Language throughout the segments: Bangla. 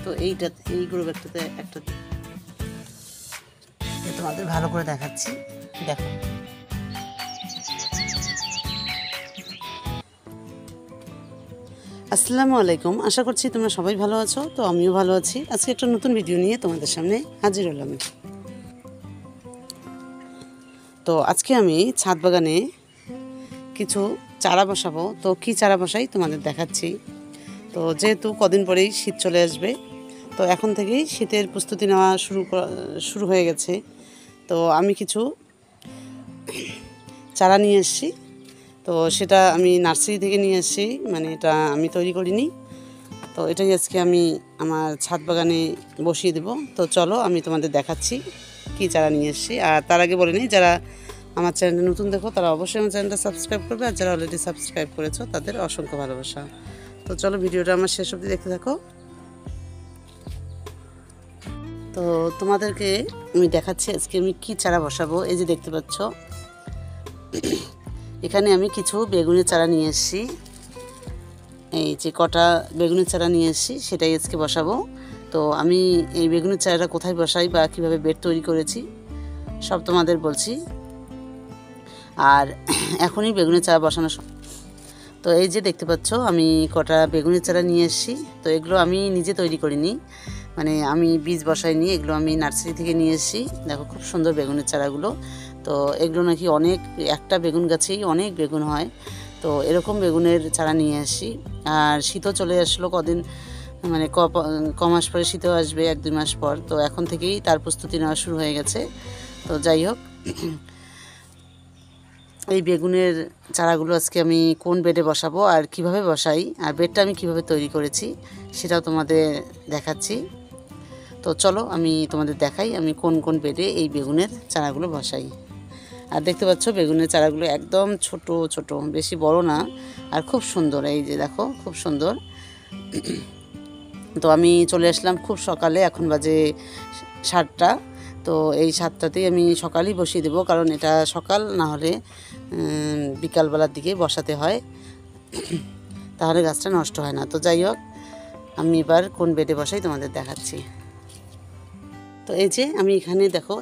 তো এই গ্রো ব্যাগটাতে একটা তোমাদের ভালো করে দেখাচ্ছি, দেখো। আসসালামু আলাইকুম, আশা করছি তোমরা সবাই ভালো আছো। তো আমিও ভালো আছি। আজকে একটা নতুন ভিডিও নিয়ে তোমাদের সামনে হাজির হলাম। তো আজকে আমি ছাদ বাগানে কিছু চারা বসাবো। তো কি চারা বসাই তোমাদের দেখাচ্ছি। তো যেহেতু কদিন পরেই শীত চলে আসবে, তো এখন থেকেই শীতের প্রস্তুতি নেওয়া শুরু হয়ে গেছে। তো আমি কিছু চারা নিয়ে এসেছি। তো সেটা আমি নার্সারি থেকে নিয়ে এসেছি, মানে এটা আমি তৈরি করিনি। তো এটাই আজকে আমি আমার ছাদ বাগানে বসিয়ে দেবো। তো চলো আমি তোমাদের দেখাচ্ছি কী চারা নিয়ে এসেছি। আর তার আগে বলে নিই, যারা আমার চ্যানেলটা নতুন দেখো তারা অবশ্যই আমার চ্যানেলটা সাবস্ক্রাইব করবে, আর যারা অলরেডি সাবস্ক্রাইব করেছো তাদের অসংখ্য ভালোবাসা। তো চলো ভিডিওটা আমার শেষ অবধি দেখতে থাকো। তো তোমাদেরকে আমি দেখাচ্ছি আজকে আমি কী চারা বসাবো। এই যে দেখতে পাচ্ছ, এখানে আমি কিছু বেগুনের চারা নিয়ে এসেছি। এই যে কটা বেগুনের চারা নিয়ে এসেছি সেটাই আজকে বসাবো। তো আমি এই বেগুনের চারাটা কোথায় বসাই বা কীভাবে বেড তৈরি করেছি সব তোমাদের বলছি। আর এখনই বেগুনের চারা বসানো। তো এই যে দেখতে পাচ্ছ আমি কটা বেগুনের চারা নিয়ে এসেছি। তো এগুলো আমি নিজে তৈরি করিনি, মানে আমি বীজ বসাইনি, এগুলো আমি নার্সারি থেকে নিয়ে এসেছি। দেখো খুব সুন্দর বেগুনের চারাগুলো। তো এগুলো নাকি একটা বেগুন গাছেই অনেক বেগুন হয়। তো এরকম বেগুনের চারা নিয়ে আসি। আর শীতও চলে আসলো কদিন, মানে মাস পরে শীতও আসবে, 1-2 মাস পর। তো এখন থেকেই তার প্রস্তুতি নেওয়া শুরু হয়ে গেছে। তো যাই হোক, এই বেগুনের চারাগুলো আজকে আমি কোন বেডে বসাবো আর কিভাবে বসাই, আর বেডটা আমি কিভাবে তৈরি করেছি সেটাও তোমাদের দেখাচ্ছি। তো চলো আমি তোমাদের দেখাই আমি কোন কোন বেডে এই বেগুনের চারাগুলো বসাই। আর দেখতে পাচ্ছ বেগুনের চারাগুলো একদম ছোট ছোট, বেশি বড় না, আর খুব সুন্দর। এই যে দেখো খুব সুন্দর। তো আমি চলে আসলাম খুব সকালে, এখন বাজে 7টা। তো এই 7টাতেই আমি সকালেই বসিয়ে দেবো, কারণ এটা সকাল না হলে বিকালবেলার দিকে বসাতে হয়, তাহলে গাছটা নষ্ট হয় না। তো যাই হোক, আমি এবার কোন বেডে বসাই তোমাদের দেখাচ্ছি। তো এই যে আমি এখানে দেখো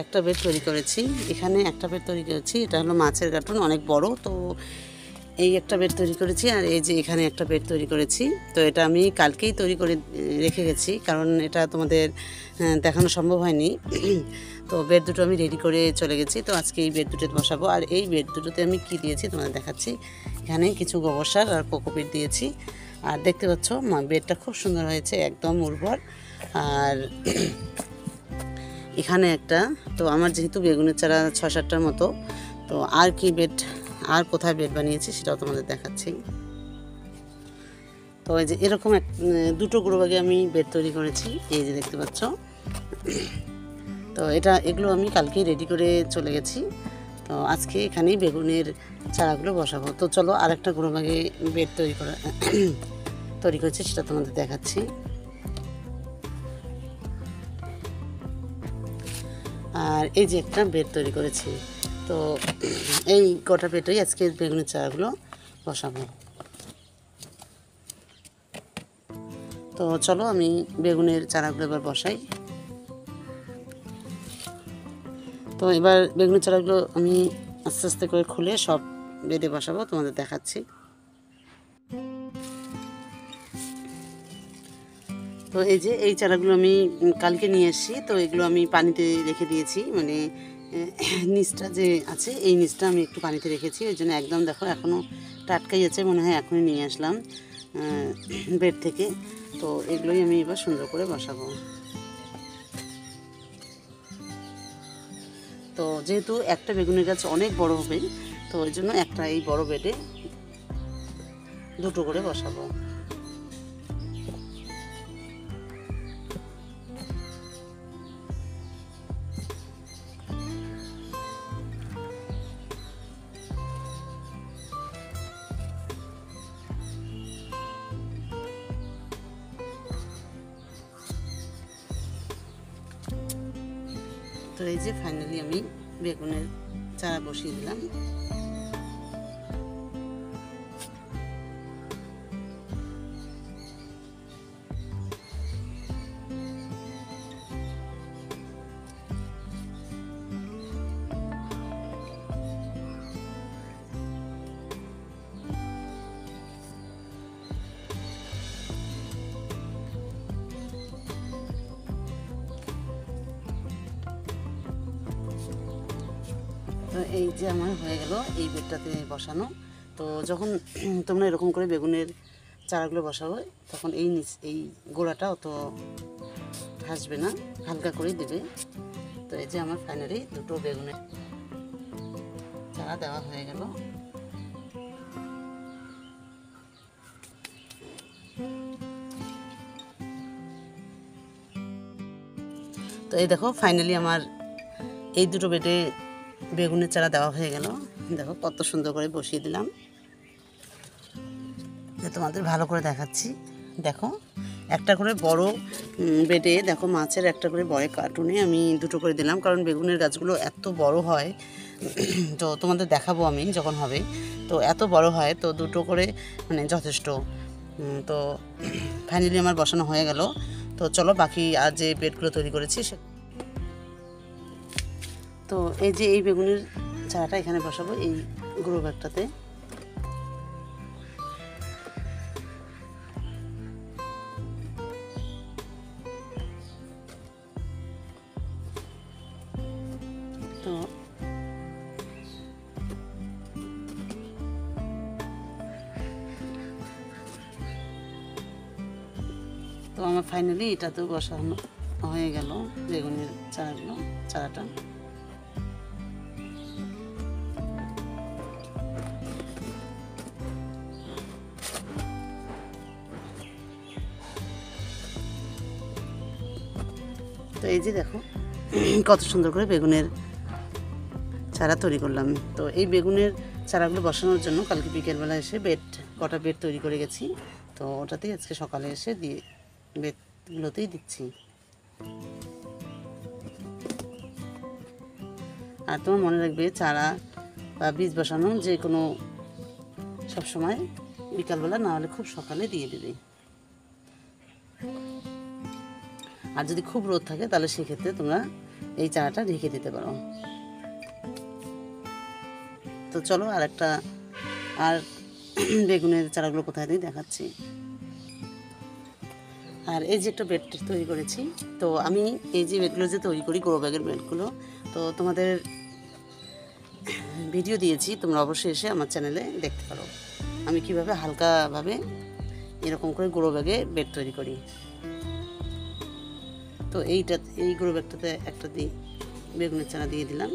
একটা বেড তৈরি করেছি। এখানে একটা বেড তৈরি করেছি, এটা হলো মাছের কার্টুন, অনেক বড়। তো এই একটা বেড তৈরি করেছি, আর এই যে এখানে একটা বেড তৈরি করেছি। তো এটা আমি কালকেই তৈরি করে রেখে গেছি, কারণ এটা তোমাদের দেখানো সম্ভব হয়নি। তো বেড দুটো আমি রেডি করে চলে গেছি। তো আজকে এই বেড দুটোতে বসাবো। আর এই বেড দুটোতে আমি কি দিয়েছি তোমাদের দেখাচ্ছি। এখানে কিছু গোবর সার আর কোকোপিট দিয়েছি। আর দেখতে পাচ্ছ বেডটা খুব সুন্দর হয়েছে, একদম উর্বর। আর এখানে একটা, তো আমার যেহেতু বেগুনের চারা 6-7টার মতো, তো আর কি বেড, আর কোথায় বেড বানিয়েছি সেটাও তোমাদের দেখাচ্ছি। তো এই যে এরকম দুটো গ্রো ব্যাগে আমি বেড তৈরি করেছি, এই যে দেখতে পাচ্ছ। তো এগুলো আমি কালকেই রেডি করে চলে গেছি। তো আজকে এখানেই বেগুনের চারাগুলো বসাবো। তো চলো আরেকটা গ্রো ব্যাগে বেড তৈরি করেছি সেটা তোমাদের দেখাচ্ছি। আর এই যে একটা বেড তৈরি করেছি। তো এই কটা বেডই আজকে বেগুনের চারাগুলো বসাবো। তো চলো আমি বেগুনের চারাগুলো এবার বসাই। তো এবার বেগুনের চারাগুলো আমি আস্তে আস্তে করে খুলে সব বেডে বসাবো, তোমাদের দেখাচ্ছি। তো এই যে এই চারাগুলো আমি কালকে নিয়ে এসেছি। তো এগুলো আমি পানিতে রেখে দিয়েছি, মানে নিচটা যে আছে এই নিচটা আমি একটু পানিতে রেখেছি, ওই জন্য একদম দেখো এখনও টাটকাই আছে, মনে হয় এখনই নিয়ে আসলাম বেড থেকে। তো এগুলোই আমি এবার সুন্দর করে বসাবো। তো যেহেতু একটা বেগুনের গাছ অনেক বড় হবে, তো ওই জন্য একটা এই বড় বেডে দুটো করে বসাবো। তো এই যে ফাইনালি আমি বেগুনের চারা বসিয়ে দিলাম। এই যে আমার হয়ে গেল এই বেডটাতে বসানো। তো যখন তোমরা এরকম করে বেগুনের চারাগুলো বসাবে তখন এই গোড়াটা অত ভাসবে না, হালকা করেই দেবে। তো এই যে আমার ফাইনালি দুটো বেগুনের চারা দেওয়া হয়ে গেল। তো এই দেখো ফাইনালি আমার এই দুটো বেডে বেগুনের চারা দেওয়া হয়ে গেল। দেখো কত সুন্দর করে বসিয়ে দিলাম, তোমাদের ভালো করে দেখাচ্ছি। দেখো একটা করে বড় বেডে দেখো মাছের একটা করে বড় কার্টুনে আমি দুটো করে দিলাম, কারণ বেগুনের গাছগুলো এত বড় হয়। তো তোমাদের দেখাবো আমি যখন হবে। তো এত বড় হয় তো দুটো করে মানে যথেষ্ট। তো ফাইনালি আমার বসানো হয়ে গেল। তো চলো বাকি আর যে বেডগুলো তৈরি করেছি তো এই যে এই বেগুনের চারাটা এখানে বসাবো এই গ্রো ব্যাগটাতে। তো আমার ফাইনালি এটাতেও বসানো হয়ে গেল বেগুনের চারাটা। তো এই যে দেখো কত সুন্দর করে বেগুনের চারা তৈরি করলাম। তো এই বেগুনের চারাগুলো বসানোর জন্য কালকে বিকেলবেলা এসে কটা বেড তৈরি করে গেছি। তো ওটাতেই আজকে সকালে এসে বেডগুলোতেই দিচ্ছি। আর তোমার মনে রাখবে চারা বা বীজ বসানো যে কোনো সবসময় বিকালবেলা না হলে খুব সকালে দিয়ে দেবে। আর যদি খুব রোদ থাকে তাহলে সেক্ষেত্রে তোমরা এই চারাটা ঢেকে দিতে পারো। তো চলো আর বেগুনের চারাগুলো কোথায় দিয়ে দেখাচ্ছি। আর এই যে একটা বেড তৈরি করেছি। তো আমি এই যে বেডগুলো যে তৈরি করি গ্রো ব্যাগের বেডগুলো, তো তোমাদের ভিডিও দিয়েছি, তোমরা অবশ্যই এসে আমার চ্যানেলে দেখতে পারো আমি কিভাবে হালকাভাবে এরকম করে গ্রো ব্যাগে বেড তৈরি করি। তো এই গ্রো ব্যাগটাতে একটা বেগুনের চারা দিয়ে দিলাম।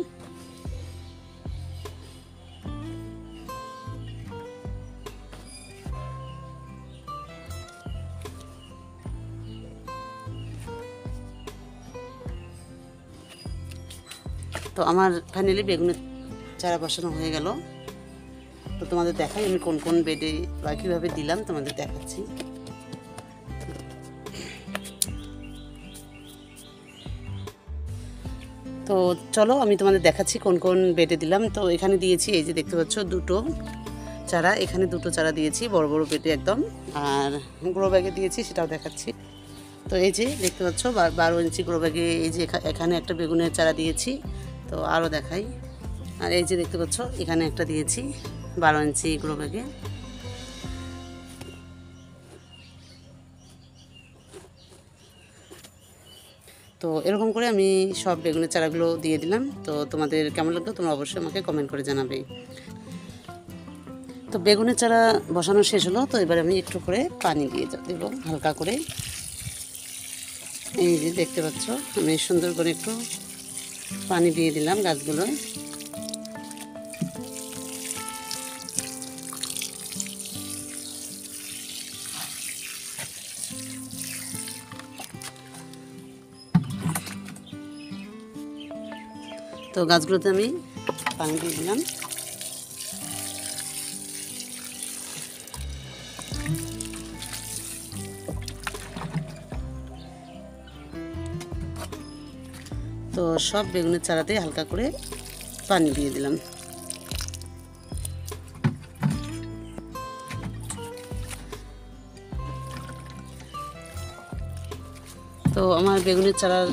তো আমার ফাইনালি বেগুনের চারা বসানো হয়ে গেল। তো তোমাদের দেখাই আমি কোন কোন বেডে বা কীভাবে দিলাম তোমাদের দেখাচ্ছি। তো চলো আমি তোমাদের দেখাচ্ছি কোন কোন বেডে দিলাম। তো এখানে দিয়েছি এই যে দেখতে পাচ্ছ দুটো চারা, এখানে দুটো চারা দিয়েছি বড় বড় বেডে একদম। আর গ্রো ব্যাগে দিয়েছি সেটাও দেখাচ্ছি। তো এই যে দেখতে পাচ্ছ 12 ইঞ্চি গ্রো ব্যাগে এই যে এখানে একটা বেগুনের চারা দিয়েছি। তো আরও দেখাই। আর এই যে দেখতে পাচ্ছ এখানে একটা দিয়েছি 12 ইঞ্চি গ্রো ব্যাগে। তো এরকম করে আমি সব বেগুনের চারাগুলো দিয়ে দিলাম। তো তোমাদের কেমন লাগলো তোমরা অবশ্যই আমাকে কমেন্ট করে জানাবে। তো বেগুনের চারা বসানো শেষ হলো। তো এবার আমি একটু করে পানি দিয়ে দেবো হালকা করে। এই যে দেখতে পাচ্ছ আমি সুন্দর করে একটু পানি দিয়ে দিলাম গাছগুলোয়। তো গাছগুলোতে আমি পানি দিয়ে দিলাম। তো সব বেগুনের চারাতে হালকা করে পানি দিয়ে দিলাম। তো আমার বেগুনের চারার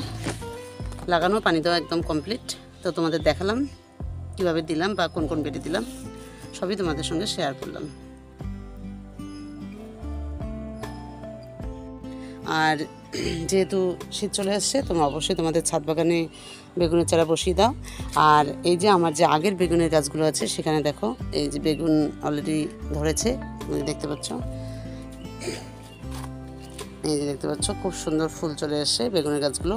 লাগানো পানি দেওয়া একদম কমপ্লিট। তো তোমাদের দেখালাম কিভাবে দিলাম বা কোন কোন বেডে দিলাম, সবই তোমাদের সঙ্গে শেয়ার করলাম। আর যেহেতু শীত চলে আসছে, তোমরা অবশ্যই তোমাদের ছাদ বাগানে বেগুনের চারা বসিয়ে দাও। আর এই যে আমার যে আগের বেগুনের গাছগুলো আছে, সেখানে দেখো এই যে বেগুন অলরেডি ধরেছে, দেখতে পাচ্ছ। এই যে দেখতে পাচ্ছ খুব সুন্দর ফুল চলে আসছে বেগুনের গাছগুলো।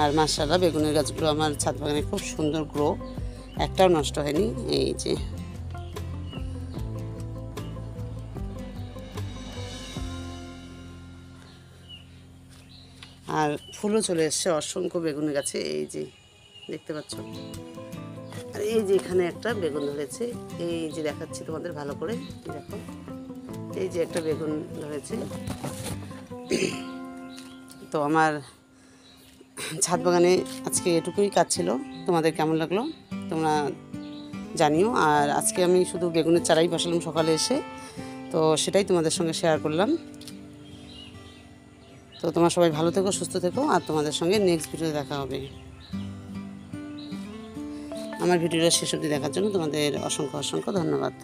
আর মাশাআল্লাহ বেগুনের গাছগুলো আমার ছাদ বাগানে খুব সুন্দর গ্রো, একটাও নষ্ট হয়নি। এই যে আর ফুলও চলে এসছে অসংখ্য বেগুনের গাছে, এই যে দেখতে পাচ্ছ। আর এই যে এখানে একটা বেগুন ধরেছে, এই যে দেখাচ্ছি তোমাদের ভালো করে, দেখো এই যে একটা বেগুন ধরেছে। তো আমার ছাদ বাগানে আজকে এটুকুই কাজ ছিল। তোমাদের কেমন লাগলো তোমরা জানিও। আর আজকে আমি শুধু বেগুনের চারাই বসালাম সকালে এসে, তো সেটাই তোমাদের সঙ্গে শেয়ার করলাম। তো তোমরা সবাই ভালো থেকো, সুস্থ থেকো, আর তোমাদের সঙ্গে নেক্সট ভিডিও দেখা হবে। আমার ভিডিওটা শেষ অবধি দেখার জন্য তোমাদের অসংখ্য অসংখ্য ধন্যবাদ।